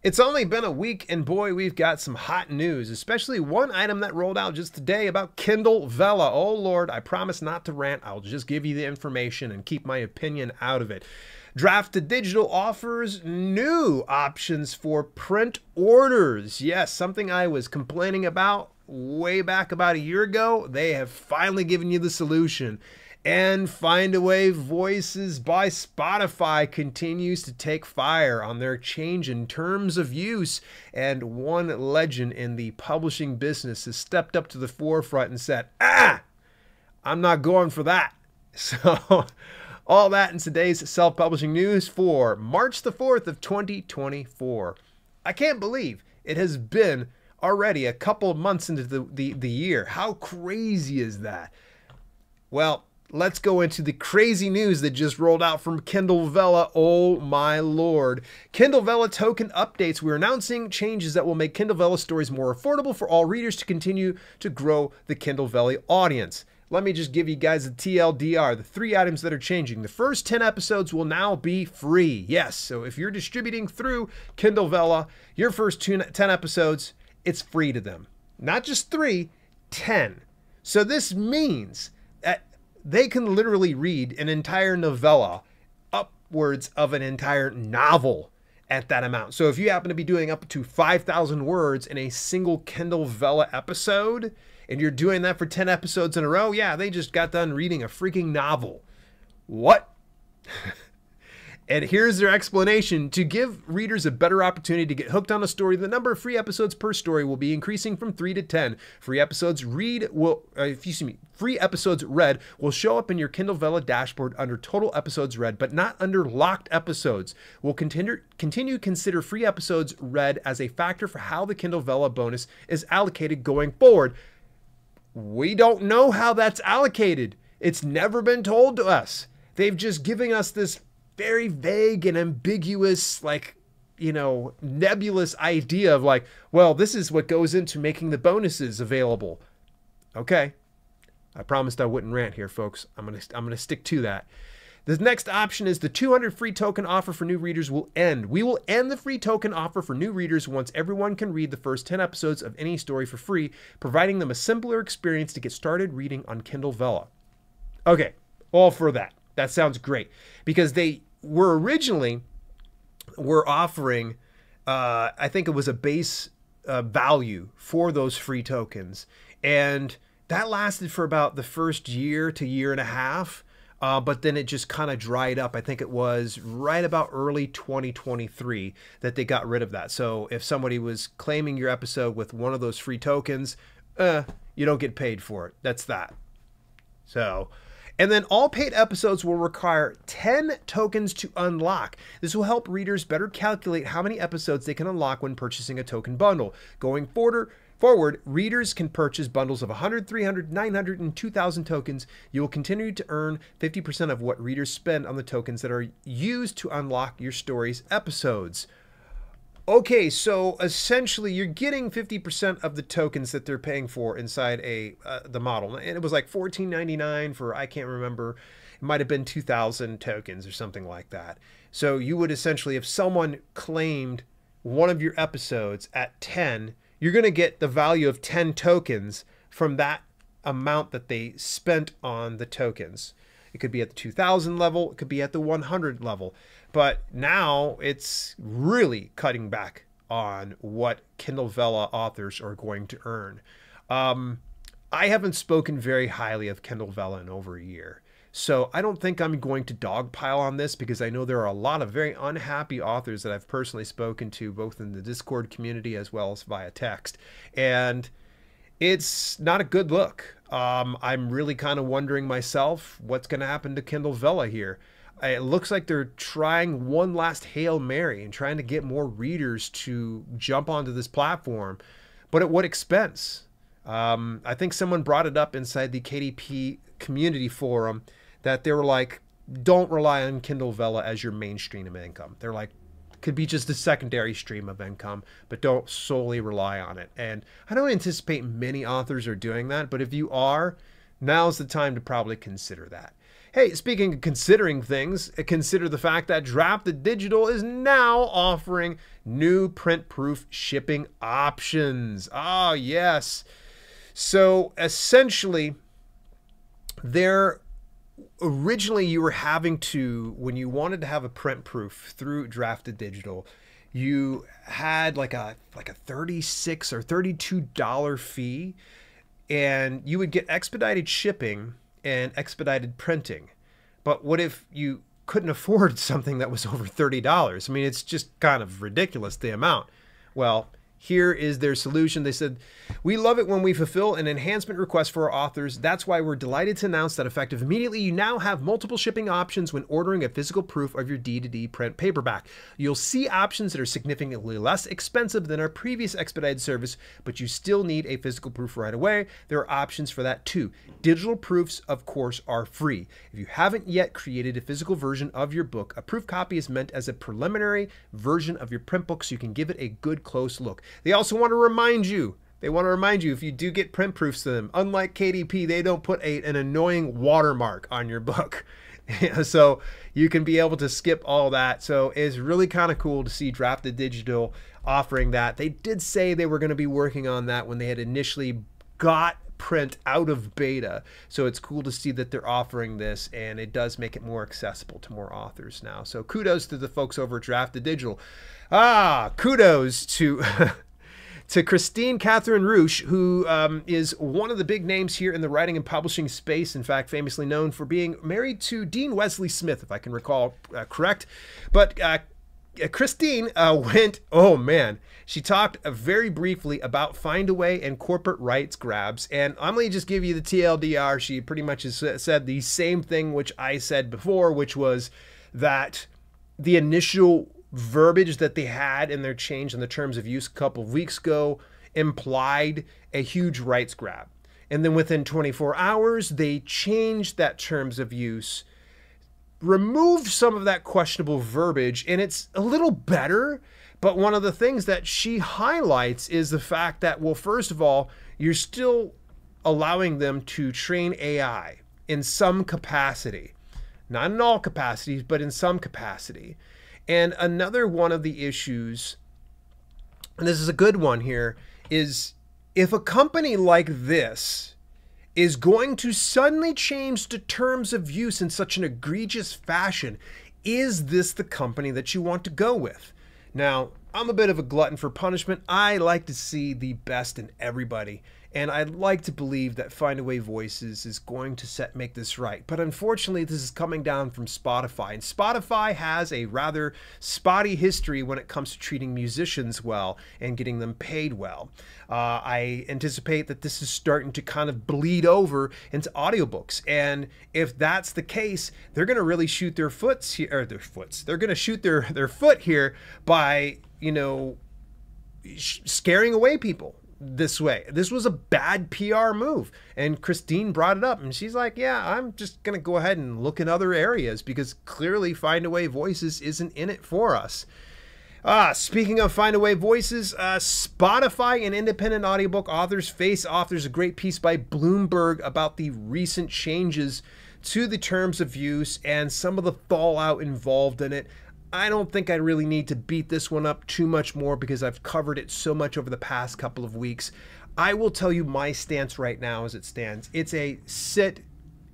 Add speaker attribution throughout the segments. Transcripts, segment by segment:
Speaker 1: It's only been a week, and boy, we've got some hot news, especially one item that rolled out just today about Kindle Vella. Oh, Lord, I promise not to rant. I'll just give you the information and keep my opinion out of it. Draft2Digital offers new options for print orders. Yes, something I was complaining about way back about a year ago. They have finally given you the solution. And Find a Way Voices by Spotify continues to take fire on their change in terms of use. And one legend in the publishing business has stepped up to the forefront and said, I'm not going for that. So all that in today's self-publishing news for March the 4th of 2024. I can't believe it has been already a couple of months into the year. How crazy is that? Well, let's go into the crazy news that just rolled out from Kindle Vella. Oh my Lord. Kindle Vella token updates. We're announcing changes that will make Kindle Vella stories more affordable for all readers to continue to grow the Kindle Vella audience. Let me just give you guys a TLDR, the 3 items that are changing. The first 10 episodes will now be free. Yes, so if you're distributing through Kindle Vella, your first 10 episodes, it's free to them. Not just 3, 10. So this means that they can literally read an entire novella, upwards of an entire novel at that amount. So if you happen to be doing up to 5,000 words in a single Kindle Vella episode, and you're doing that for 10 episodes in a row, yeah, they just got done reading a freaking novel. What? And here's their explanation. To give readers a better opportunity to get hooked on a story, the number of free episodes per story will be increasing from 3 to 10. Free episodes read will show up in your Kindle Vella dashboard under total episodes read, but not under locked episodes. We'll continue to consider free episodes read as a factor for how the Kindle Vella bonus is allocated going forward. We don't know how that's allocated. It's never been told to us. They've just given us this very vague and ambiguous, nebulous idea of well, this is what goes into making the bonuses available. Okay. I promised I wouldn't rant here, folks. I'm gonna stick to that. The next option is the 200 free token offer for new readers will end. We will end the free token offer for new readers once everyone can read the first 10 episodes of any story for free, providing them a simpler experience to get started reading on Kindle Vella. Okay, all for that. That sounds great, because they were originally offering, I think it was a base value for those free tokens, and that lasted for about the first year to year and a half. But then it just kind of dried up. I think it was right about early 2023 that they got rid of that. So if somebody was claiming your episode with one of those free tokens, you don't get paid for it. That's that. So, and then all paid episodes will require 10 tokens to unlock. This will help readers better calculate how many episodes they can unlock when purchasing a token bundle. Going forward, readers can purchase bundles of 100, 300, 900, and 2,000 tokens. You will continue to earn 50% of what readers spend on the tokens that are used to unlock your story's episodes. Okay, so essentially you're getting 50% of the tokens that they're paying for inside the model. And it was like $14.99 for, I can't remember, it might have been 2,000 tokens or something like that. So you would essentially, if someone claimed one of your episodes at 10, you're going to get the value of 10 tokens from that amount that they spent on the tokens. It could be at the 2,000 level. It could be at the 100 level. But now it's really cutting back on what Kindle Vella authors are going to earn. I haven't spoken very highly of Kindle Vella in over a year. So I don't think I'm going to dogpile on this, because I know there are a lot of very unhappy authors that I've personally spoken to, both in the Discord community as well as via text. And it's not a good look. I'm really kind of wondering myself what's going to happen to Kindle Vella here. It looks like they're trying one last Hail Mary and trying to get more readers to jump onto this platform. But at what expense? I think someone brought it up inside the KDP community forum that they were like, don't rely on Kindle Vella as your main stream of income. They're like, could be just a secondary stream of income, but don't solely rely on it. And I don't anticipate many authors are doing that, but if you are, now's the time to probably consider that. Hey, speaking of considering things, consider the fact that Draft2Digital is now offering new print-proof shipping options. Ah, yes. So essentially, originally you were having to, when you wanted to have a print proof through Draft2Digital, you had like a $36 or $32 fee, and you would get expedited shipping and expedited printing. But what if you couldn't afford something that was over $30? I mean, it's just kind of ridiculous, the amount. Well, here is their solution. They said, we love it when we fulfill an enhancement request for our authors. That's why we're delighted to announce that effective immediately, you now have multiple shipping options when ordering a physical proof of your D2D print paperback. You'll see options that are significantly less expensive than our previous expedited service, but you still need a physical proof right away. There are options for that too. Digital proofs, of course, are free. If you haven't yet created a physical version of your book, a proof copy is meant as a preliminary version of your print book, so you can give it a good close look. They also want to remind you, if you do get print proofs to them, unlike KDP, they don't put an annoying watermark on your book. So you can be able to skip all that. So it's really kind of cool to see Draft2Digital offering that. They did say they were going to be working on that when they had initially got print out of beta. So it's cool to see that they're offering this, and it does make it more accessible to more authors now. So kudos to the folks over at Draft2Digital. Kudos to to Christine Catherine Roosh, who is one of the big names here in the writing and publishing space. In fact, famously known for being married to Dean Wesley Smith, if I can recall correct. But Christine went, oh man, she talked very briefly about Findaway and corporate rights grabs. And I'm going to just give you the TLDR. She pretty much has said the same thing which I said before, which was that the initial verbiage that they had in their change in the terms of use a couple of weeks ago implied a huge rights grab. And then within 24 hours, they changed that terms of use, removed some of that questionable verbiage, and it's a little better. But one of the things that she highlights is the fact that, well, first of all, you're still allowing them to train AI in some capacity, not in all capacities, but in some capacity. And another one of the issues, and this is a good one here, is if a company like this is going to suddenly change the terms of use in such an egregious fashion, is this the company that you want to go with? Now, I'm a bit of a glutton for punishment. I like to see the best in everybody. And I'd like to believe that Findaway Voices is going to make this right. But unfortunately, this is coming down from Spotify. And Spotify has a rather spotty history when it comes to treating musicians well and getting them paid well. I anticipate that this is starting to kind of bleed over into audiobooks. And if that's the case, they're going to really shoot their foots here, or they're going to shoot their foot here by, scaring away people this way. This was a bad PR move, and Christine brought it up, and she's like, yeah, I'm just gonna go ahead and look in other areas because clearly Findaway Voices isn't in it for us. Speaking of Findaway Voices, Spotify and independent audiobook authors face off. There's a great piece by Bloomberg about the recent changes to the terms of use and some of the fallout involved in it. I don't think I really need to beat this one up too much more because I've covered it so much over the past couple of weeks. I will tell you my stance right now as it stands. It's a sit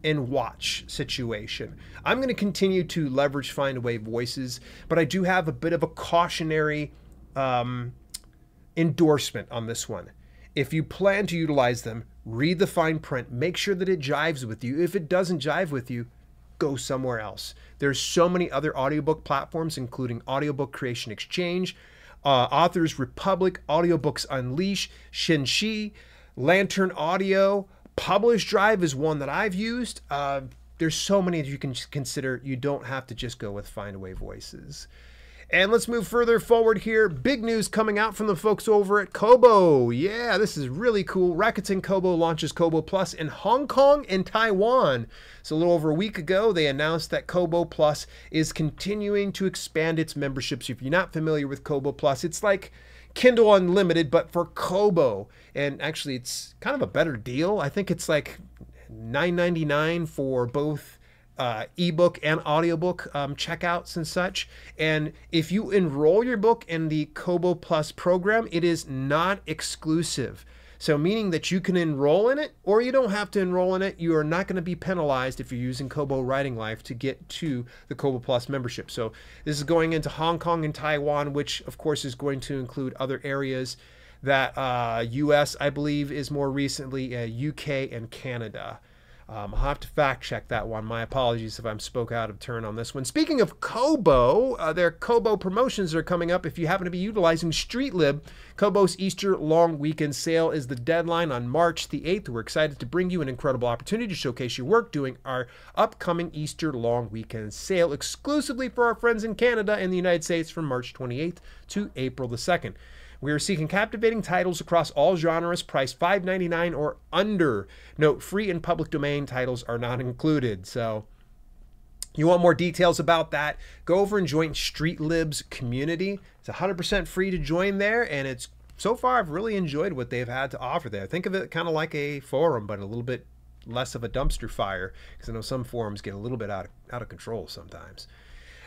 Speaker 1: and watch situation. I'm going to continue to leverage Findaway Voices, but I do have a bit of a cautionary endorsement on this one. If you plan to utilize them, read the fine print, make sure that it jives with you. If it doesn't jive with you, go somewhere else. There's so many other audiobook platforms, including Audiobook Creation Exchange, Authors Republic, Audiobooks Unleash, Shinshi, Lantern Audio, Publish Drive is one that I've used. There's so many that you can consider. You don't have to just go with Findaway Voices. And let's move further forward here. Big news coming out from the folks over at Kobo. Yeah, this is really cool. Rakuten Kobo launches Kobo Plus in Hong Kong and Taiwan. So a little over a week ago, they announced that Kobo Plus is continuing to expand its memberships. If you're not familiar with Kobo Plus, it's like Kindle Unlimited, but for Kobo. And actually, it's kind of a better deal. I think it's like $9.99 for both ebook and audiobook checkouts and such. And if you enroll your book in the Kobo Plus program, it is not exclusive. So meaning that you can enroll in it or you don't have to enroll in it. You are not going to be penalized if you're using Kobo Writing Life to get to the Kobo Plus membership. So this is going into Hong Kong and Taiwan, which of course is going to include other areas that US, I believe, is more recently UK and Canada. I'll have to fact check that one. My apologies if I'm spoke out of turn on this one. Speaking of Kobo, their Kobo promotions are coming up. If you happen to be utilizing StreetLib, Kobo's Easter long weekend sale is the deadline on March the 8th. We're excited to bring you an incredible opportunity to showcase your work during our upcoming Easter long weekend sale exclusively for our friends in Canada and the United States from March 28th to April the 2nd. We are seeking captivating titles across all genres, priced $5.99 or under. Note, free and public domain titles are not included. So you want more details about that, go over and join StreetLib's community. It's 100% free to join there, and it's so far I've really enjoyed what they've had to offer there. Think of it kind of like a forum, but a little bit less of a dumpster fire, because I know some forums get a little bit out of control sometimes.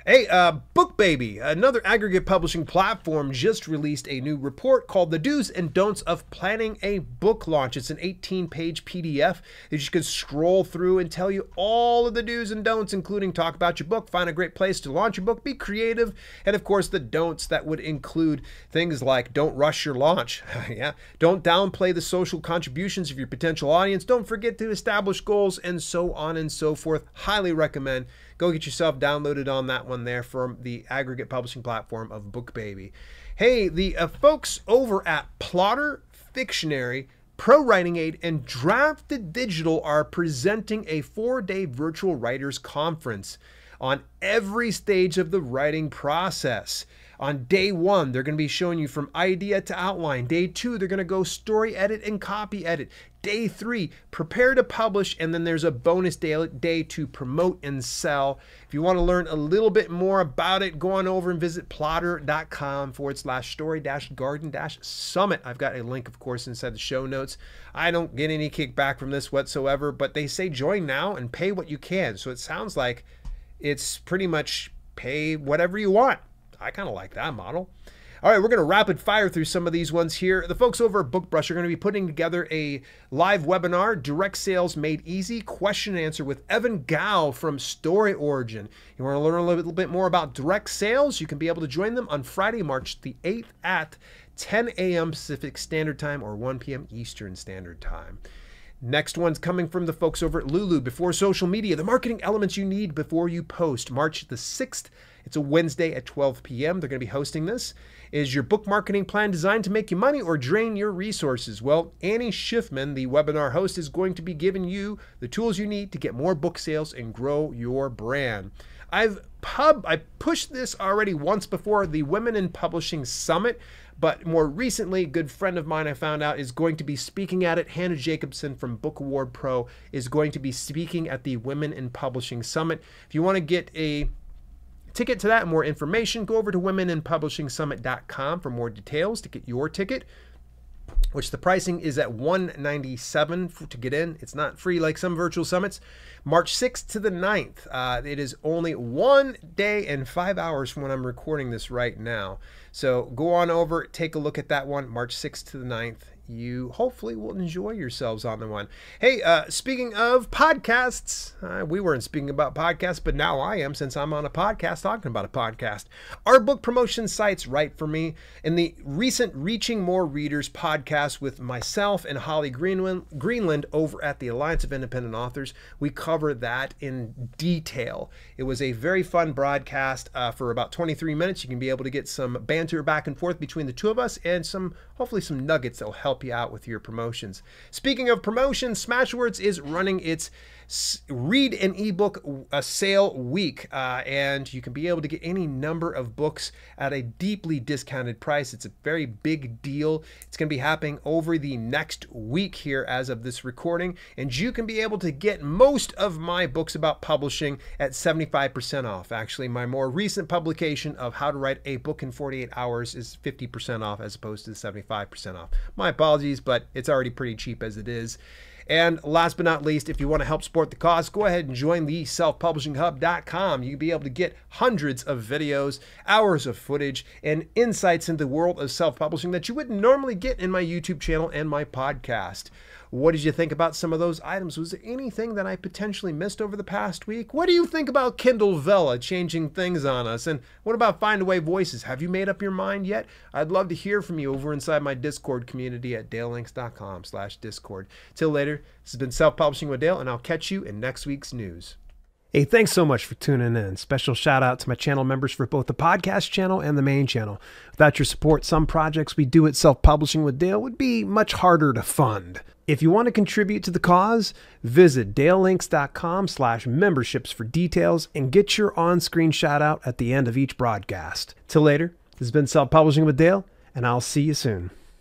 Speaker 1: Hey, BookBaby, another aggregate publishing platform, just released a new report called The Do's and Don'ts of Planning a Book Launch. It's an 18-page PDF that you can scroll through and tell you all of the do's and don'ts, including talk about your book, find a great place to launch your book, be creative, and of course the don'ts that would include things like don't rush your launch, yeah, don't downplay the social contributions of your potential audience, don't forget to establish goals, and so on and so forth. Highly recommend. Go get yourself downloaded on that one there from the aggregate publishing platform of BookBaby. Hey, the folks over at Plotter, Fictionary, Pro Writing Aid, and Draft2Digital are presenting a 4-day virtual writers conference on every stage of the writing process. On day 1, they're going to be showing you from idea to outline. Day 2, they're going to go story edit and copy edit. Day 3, prepare to publish, and then there's a bonus day to promote and sell. If you want to learn a little bit more about it, go on over and visit plotter.com/story-garden-summit. I've got a link, of course, inside the show notes. I don't get any kickback from this whatsoever, but they say join now and pay what you can. So it sounds like it's pretty much pay whatever you want. I kind of like that model. All right, we're going to rapid fire through some of these ones here. The folks over at BookBrush are going to be putting together a live webinar, Direct Sales Made Easy, question and answer with Evan Gao from Story Origin. You want to learn a little bit more about direct sales? You can be able to join them on Friday, March the 8th at 10 a.m. Pacific Standard Time or 1 p.m. Eastern Standard Time. Next one's coming from the folks over at Lulu, Before Social Media, the marketing elements you need before you post, March the 6th. It's a Wednesday at 12 p.m. They're going to be hosting this. Is your book marketing plan designed to make you money or drain your resources? Well, Annie Schiffman, the webinar host, is going to be giving you the tools you need to get more book sales and grow your brand. I pushed this already once before, the Women in Publishing Summit, but more recently, a good friend of mine I found out is going to be speaking at it. Hannah Jacobson from Book Award Pro is going to be speaking at the Women in Publishing Summit. If you want to get a ticket to that and more information, go over to womeninpublishingsummit.com for more details to get your ticket, which the pricing is at $197 to get in. It's not free like some virtual summits. March 6th to the 9th. It is only 1 day and 5 hours from when I'm recording this right now. So go on over, take a look at that one, March 6th to the 9th. You hopefully will enjoy yourselves on the one. Hey, speaking of podcasts, we weren't speaking about podcasts, but now I am, since I'm on a podcast talking about a podcast. Our book promotion site's right for me. In the recent Reaching More Readers podcast with myself and Holly Greenland over at the Alliance of Independent Authors, we cover that in detail. It was a very fun broadcast for about 23 minutes. You can be able to get some banter back and forth between the two of us and hopefully some nuggets that will help you out with your promotions. Speaking of promotions, Smashwords is running its read an ebook sale week, and you can be able to get any number of books at a deeply discounted price. It's a very big deal. It's going to be happening over the next week here as of this recording, and you can be able to get most of my books about publishing at 75% off. Actually, my more recent publication of How to Write a Book in 48 Hours is 50% off as opposed to 75% off. My apologies, but it's already pretty cheap as it is. And last but not least, if you want to help support the cause, go ahead and join the selfpublishinghub.com. You'll be able to get hundreds of videos, hours of footage, and insights into the world of self-publishing that you wouldn't normally get in my YouTube channel and my podcast. What did you think about some of those items? Was there anything that I potentially missed over the past week? What do you think about Kindle Vella changing things on us? And what about Findaway Voices? Have you made up your mind yet? I'd love to hear from you over inside my Discord community at dalelinks.com/discord. Till later, this has been Self-Publishing with Dale, and I'll catch you in next week's news. Hey, thanks so much for tuning in. Special shout out to my channel members for both the podcast channel and the main channel. Without your support, some projects we do at Self-Publishing with Dale would be much harder to fund. If you want to contribute to the cause, visit dalelinks.com/memberships for details and get your on-screen shout out at the end of each broadcast. Till later, this has been Self-Publishing with Dale, and I'll see you soon.